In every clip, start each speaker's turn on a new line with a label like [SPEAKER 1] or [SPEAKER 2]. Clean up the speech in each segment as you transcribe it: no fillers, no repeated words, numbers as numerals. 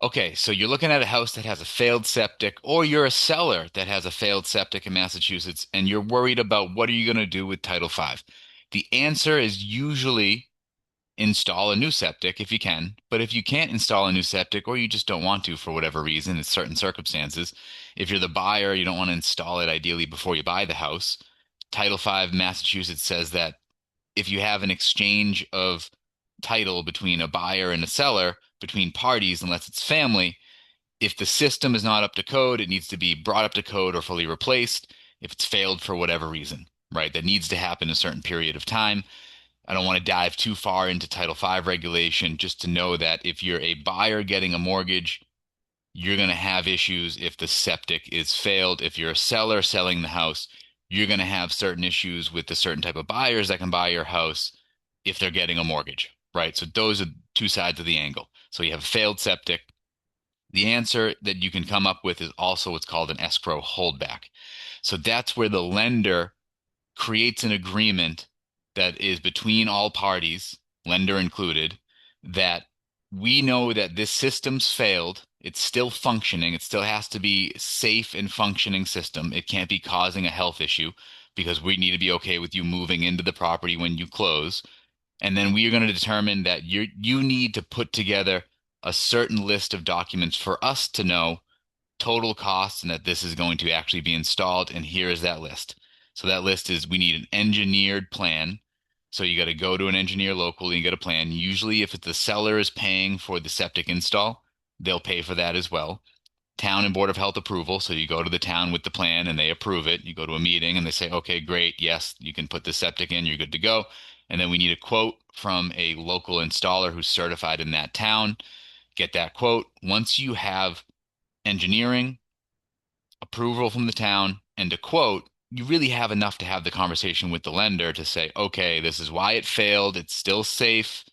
[SPEAKER 1] Okay, so you're looking at a house that has a failed septic, or you're a seller that has a failed septic in Massachusetts, and you're worried about what are you going to do with Title V. The answer is usually install a new septic if you can. But if you can't install a new septic, or you just don't want to for whatever reason, in certain circumstances, if you're the buyer, you don't want to install it ideally before you buy the house. Title V Massachusetts says that if you have an exchange of title between a buyer and a seller, between parties, unless it's family, if the system is not up to code, it needs to be brought up to code or fully replaced if it's failed for whatever reason, right? That needs to happen a certain period of time. I don't want to dive too far into Title V regulation, just to know that if you're a buyer getting a mortgage, you're going to have issues if the septic is failed. If you're a seller selling the house, you're going to have certain issues with the certain type of buyers that can buy your house if they're getting a mortgage, right? So those are two sides of the angle. So you have a failed septic. The answer that you can come up with is also what's called an escrow holdback. So that's where the lender creates an agreement that is between all parties, lender included, that we know that this system's failed. It's still functioning. It still has to be safe and functioning system. It can't be causing a health issue because we need to be okay with you moving into the property when you close. And then we are going to determine that you need to put together a certain list of documents for us to know total costs and that this is going to actually be installed. And here is that list. So that list is we need an engineered plan. So you got to go to an engineer locally and get a plan. Usually, if the seller is paying for the septic install, they'll pay for that as well. Town and Board of Health approval. So you go to the town with the plan and they approve it. You go to a meeting and they say, okay, great. Yes, you can put the septic in. You're good to go. And then we need a quote from a local installer who's certified in that town. Get that quote. Once you have engineering, approval from the town, and a quote, you really have enough to have the conversation with the lender to say, okay, this is why it failed. It's still safe.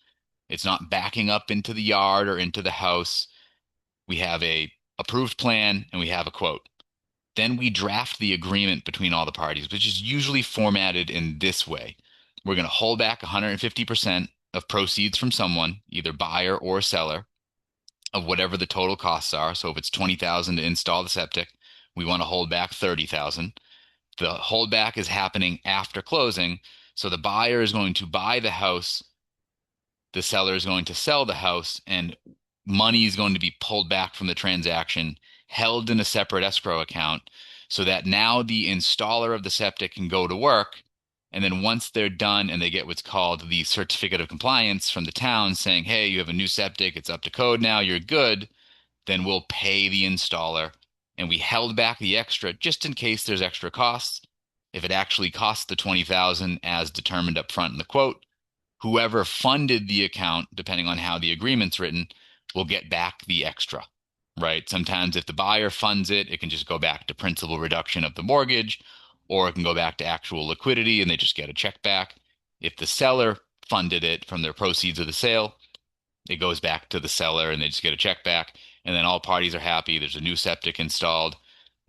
[SPEAKER 1] It's not backing up into the yard or into the house. We have a approved plan and we have a quote. Then we draft the agreement between all the parties, which is usually formatted in this way. We're going to hold back 150% of proceeds from someone, either buyer or seller, of whatever the total costs are. So if it's 20,000 to install the septic, we want to hold back 30,000. The holdback is happening after closing. So the buyer is going to buy the house, the seller is going to sell the house, and money is going to be pulled back from the transaction, held in a separate escrow account, so that now the installer of the septic can go to work. And then once they're done and they get what's called the certificate of compliance from the town saying, hey, you have a new septic, it's up to code now, you're good, then we'll pay the installer. And we held back the extra just in case there's extra costs. If it actually costs the 20,000 as determined up front in the quote, whoever funded the account, depending on how the agreement's written, will get back the extra, right? Sometimes if the buyer funds it, it can just go back to principal reduction of the mortgage, or it can go back to actual liquidity and they just get a check back. If the seller funded it from their proceeds of the sale, it goes back to the seller and they just get a check back. And then all parties are happy. There's a new septic installed.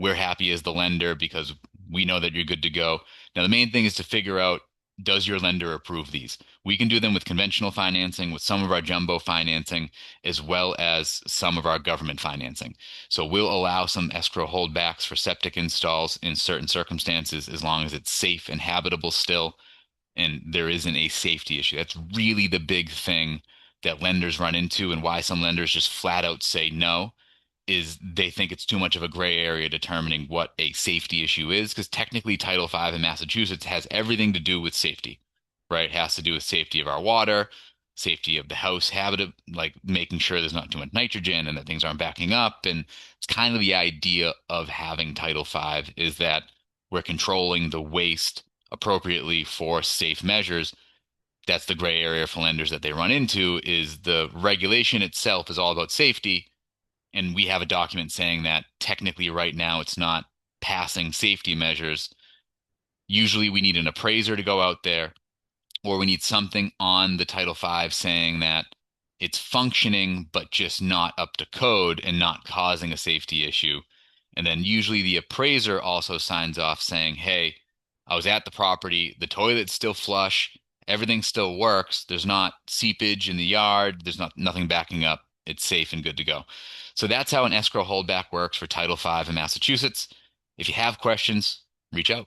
[SPEAKER 1] We're happy as the lender because we know that you're good to go. Now, the main thing is to figure out, does your lender approve these? We can do them with conventional financing, with some of our jumbo financing, as well as some of our government financing. So we'll allow some escrow holdbacks for septic installs in certain circumstances, as long as it's safe and habitable still and there isn't a safety issue. That's really the big thing that lenders run into, and why some lenders just flat out say no is they think it's too much of a gray area determining what a safety issue is, because technically Title V in Massachusetts has everything to do with safety, right? It has to do with safety of our water, safety of the house habit, like making sure there's not too much nitrogen and that things aren't backing up. And it's kind of the idea of having Title V is that we're controlling the waste appropriately for safe measures. That's the gray area for lenders that they run into, is the regulation itself is all about safety, and we have a document saying that technically right now it's not passing safety measures. Usually we need an appraiser to go out there, or we need something on the Title V saying that it's functioning but just not up to code and not causing a safety issue. And then usually the appraiser also signs off saying, hey, I was at the property, the toilet's still flush, everything still works, there's not seepage in the yard, there's not nothing backing up, it's safe and good to go. So that's how an escrow holdback works for Title V in Massachusetts. If you have questions, reach out.